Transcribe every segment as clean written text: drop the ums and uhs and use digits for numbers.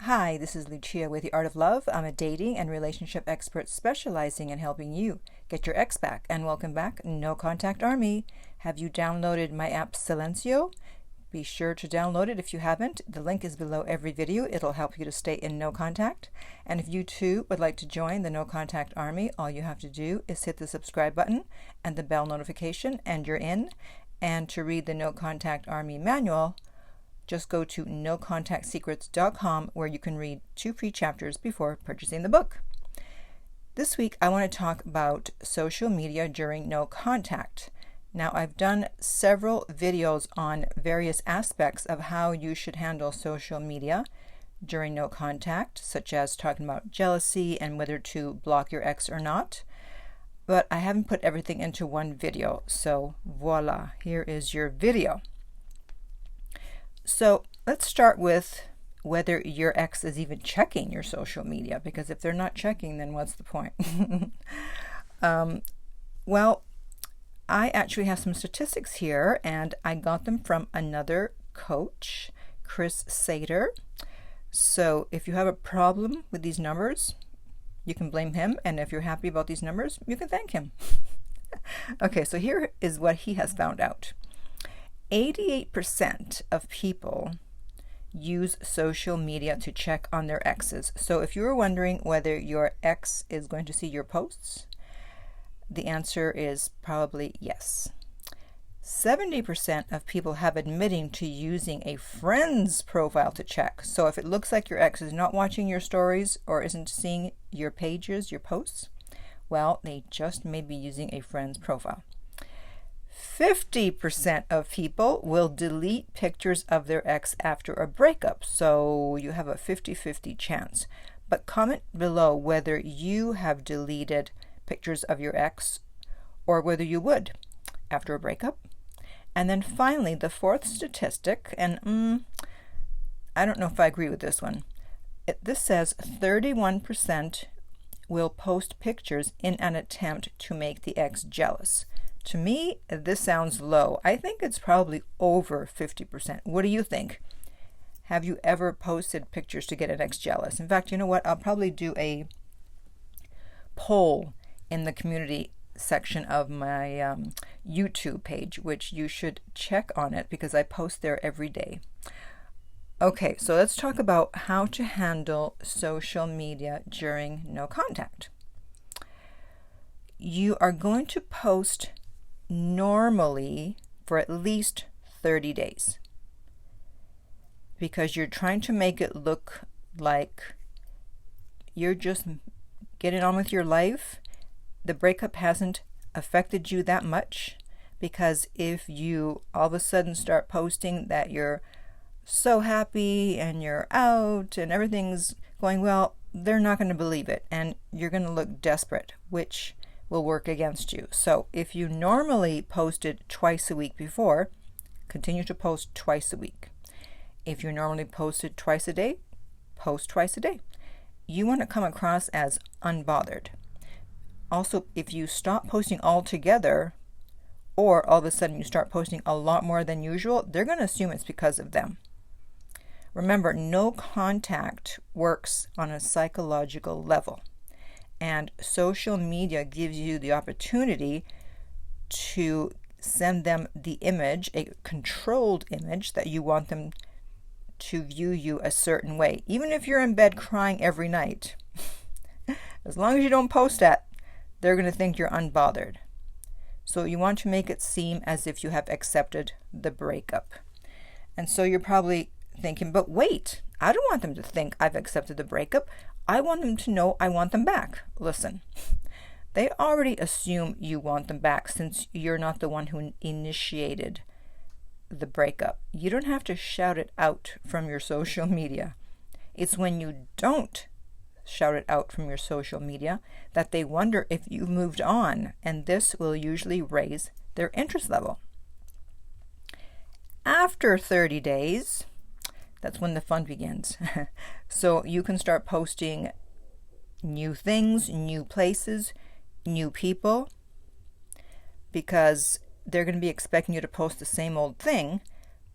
Hi, this is Lucia with The Art of Love. I'm a dating and relationship expert specializing in helping you get your ex back. And welcome back, No Contact Army. Have you downloaded my app Silencio? Be sure to download it if you haven't. The link is below every video. It'll help you to stay in no contact. And if you too would like to join the No Contact Army, all you have to do is hit the subscribe button and the bell notification, and you're in. And to read the No Contact Army manual, just go to nocontactsecrets.com, where you can read 2 free chapters before purchasing the book. This week I want to talk about social media during no contact. Now, I've done several videos on various aspects of how you should handle social media during no contact, such as talking about jealousy and whether to block your ex or not. But I haven't put everything into one video, so voila, here is your video. So let's start with whether your ex is even checking your social media, because if they're not checking, then what's the point? Well, I actually have some statistics here, and I got them from another coach, Chris Sater. So if you have a problem with these numbers, you can blame him, and if you're happy about these numbers, you can thank him. Okay, so here is what he has found out. 88% of people use social media to check on their exes. So if you were wondering whether your ex is going to see your posts, the answer is probably yes. 70% of people have admitting to using a friend's profile to check. So if it looks like your ex is not watching your stories or isn't seeing your pages, your posts, well, they just may be using a friend's profile. 50% of people will delete pictures of their ex after a breakup, so you have a 50-50 chance. But comment below whether you have deleted pictures of your ex or whether you would after a breakup. And then finally, the fourth statistic, and I don't know if I agree with this one. This says 31% will post pictures in an attempt to make the ex jealous. To me, this sounds low. I think it's probably over 50%. What do you think? Have you ever posted pictures to get an ex jealous? In fact, you know what? I'll probably do a poll in the community section of my YouTube page, which you should check on it because I post there every day. Okay, so let's talk about how to handle social media during no contact. You are going to post normally for at least 30 days because you're trying to make it look like you're just getting on with your life. The breakup hasn't affected you that much, because if you all of a sudden start posting that you're so happy and you're out and everything's going well, they're not going to believe it, and you're going to look desperate, which will work against you. So if you normally posted twice a week before, continue to post twice a week. If you normally posted twice a day, post twice a day. You want to come across as unbothered. Also, if you stop posting altogether, or all of a sudden you start posting a lot more than usual, they're going to assume it's because of them. Remember, no contact works on a psychological level. And social media gives you the opportunity to send them the image, a controlled image that you want them to view you a certain way. Even if you're in bed crying every night, as long as you don't post that, they're going to think you're unbothered. So you want to make it seem as if you have accepted the breakup. And so you're probably thinking, but wait, I don't want them to think I've accepted the breakup. I want them to know I want them back. Listen, they already assume you want them back since you're not the one who initiated the breakup. You don't have to shout it out from your social media. It's when you don't shout it out from your social media that they wonder if you've moved on, and this will usually raise their interest level. After 30 days, that's when the fun begins. So you can start posting new things, new places, new people, because they're going to be expecting you to post the same old thing,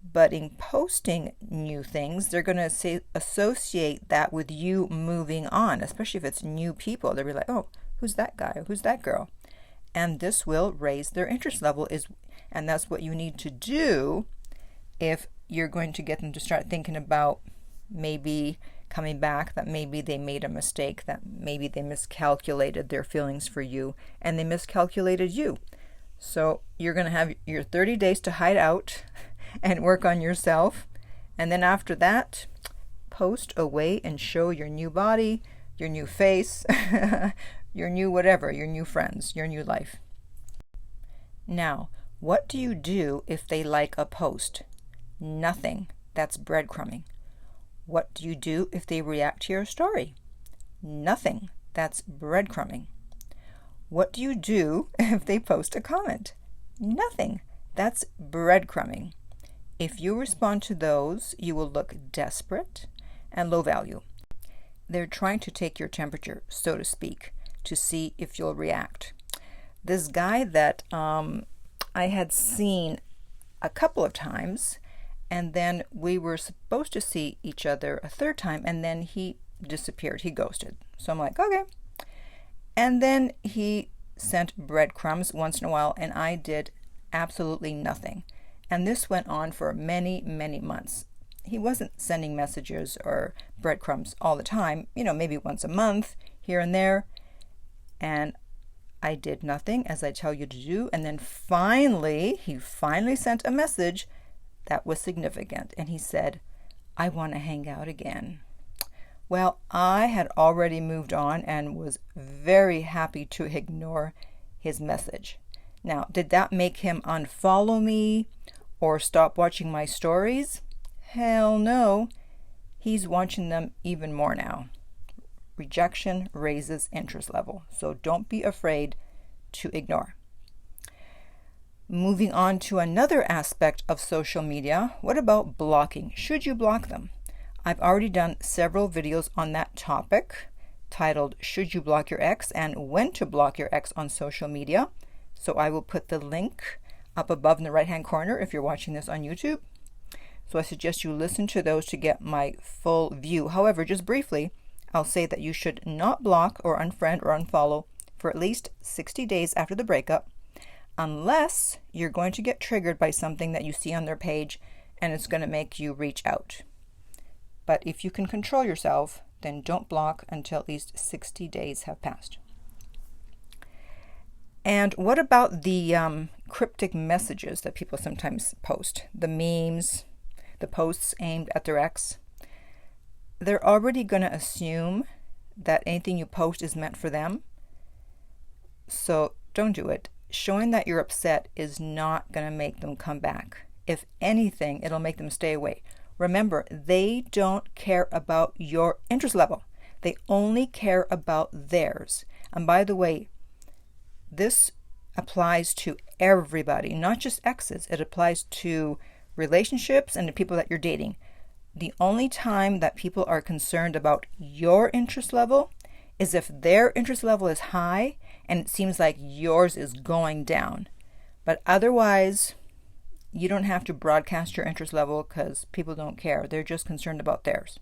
But in posting new things, they're going to associate that with you moving on, especially if it's new people. They'll be like, oh, who's that guy? Who's that girl? And this will raise their interest level, and that's what you need to do if you're going to get them to start thinking about maybe coming back, that maybe they made a mistake, that maybe they miscalculated their feelings for you, and they miscalculated you. So you're going to have your 30 days to hide out and work on yourself. And then after that, post away and show your new body, your new face, your new whatever, your new friends, your new life. Now, what do you do if they like a post? Nothing. That's breadcrumbing. What do you do if they react to your story? Nothing. That's breadcrumbing. What do you do if they post a comment? Nothing. That's breadcrumbing. If you respond to those, you will look desperate and low value. They're trying to take your temperature, so to speak, to see if you'll react. This guy that I had seen a couple of times, and then we were supposed to see each other a third time, and then he disappeared. He ghosted. So I'm like, okay. And then he sent breadcrumbs once in a while, and I did absolutely nothing. And this went on for many, many months. He wasn't sending messages or breadcrumbs all the time, maybe once a month, here and there. And I did nothing, as I tell you to do. And then he finally sent a message that was significant. And he said, I want to hang out again. Well, I had already moved on and was very happy to ignore his message. Now, did that make him unfollow me or stop watching my stories? Hell no. He's watching them even more now. Rejection raises interest level, so don't be afraid to ignore. Moving on to another aspect of social media, what about blocking? Should you block them? I've already done several videos on that topic, titled Should You Block Your Ex and When to Block Your Ex on Social Media. So I will put the link up above in the right-hand corner if you're watching this on YouTube. So I suggest you listen to those to get my full view. However, just briefly, I'll say that you should not block or unfriend or unfollow for at least 60 days after the breakup, unless you're going to get triggered by something that you see on their page and it's going to make you reach out. But if you can control yourself, then don't block until at least 60 days have passed. And what about the cryptic messages that people sometimes post? The memes, the posts aimed at their ex? They're already going to assume that anything you post is meant for them. So don't do it. Showing that you're upset is not going to make them come back. If anything, it'll make them stay away. Remember, they don't care about your interest level. They only care about theirs. And by the way, this applies to everybody, not just exes. It applies to relationships and the people that you're dating. The only time that people are concerned about your interest level is if their interest level is high and it seems like yours is going down. But otherwise, you don't have to broadcast your interest level because people don't care. They're just concerned about theirs.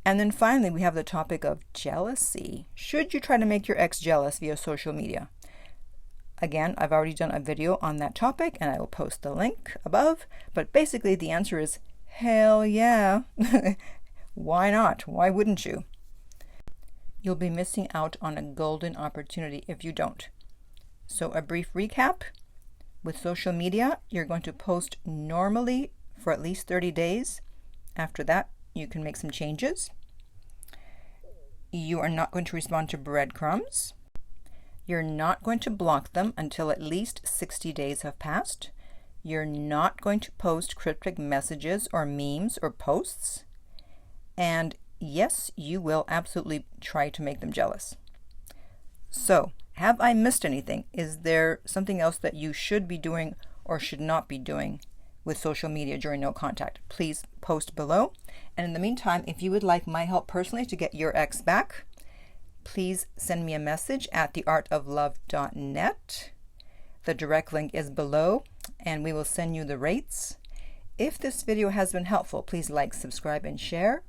And then finally, we have the topic of jealousy. Should you try to make your ex jealous via social media? Again, I've already done a video on that topic and I will post the link above. But basically, the answer is hell yeah. Why not? Why wouldn't you? You'll be missing out on a golden opportunity if you don't. So a brief recap. With social media, you're going to post normally for at least 30 days. After that, you can make some changes. You are not going to respond to breadcrumbs. You're not going to block them until at least 60 days have passed. You're not going to post cryptic messages or memes or posts. And yes, you will absolutely try to make them jealous. So, have I missed anything? Is there something else that you should be doing or should not be doing with social media during no contact? Please post below. And in the meantime, if you would like my help personally to get your ex back, please send me a message at theartoflove.net. The direct link is below, and we will send you the rates. If this video has been helpful, please like, subscribe, and share.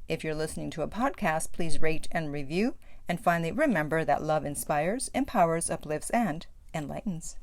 If you're listening to a podcast, please rate and review. And finally, remember that love inspires, empowers, uplifts, and enlightens.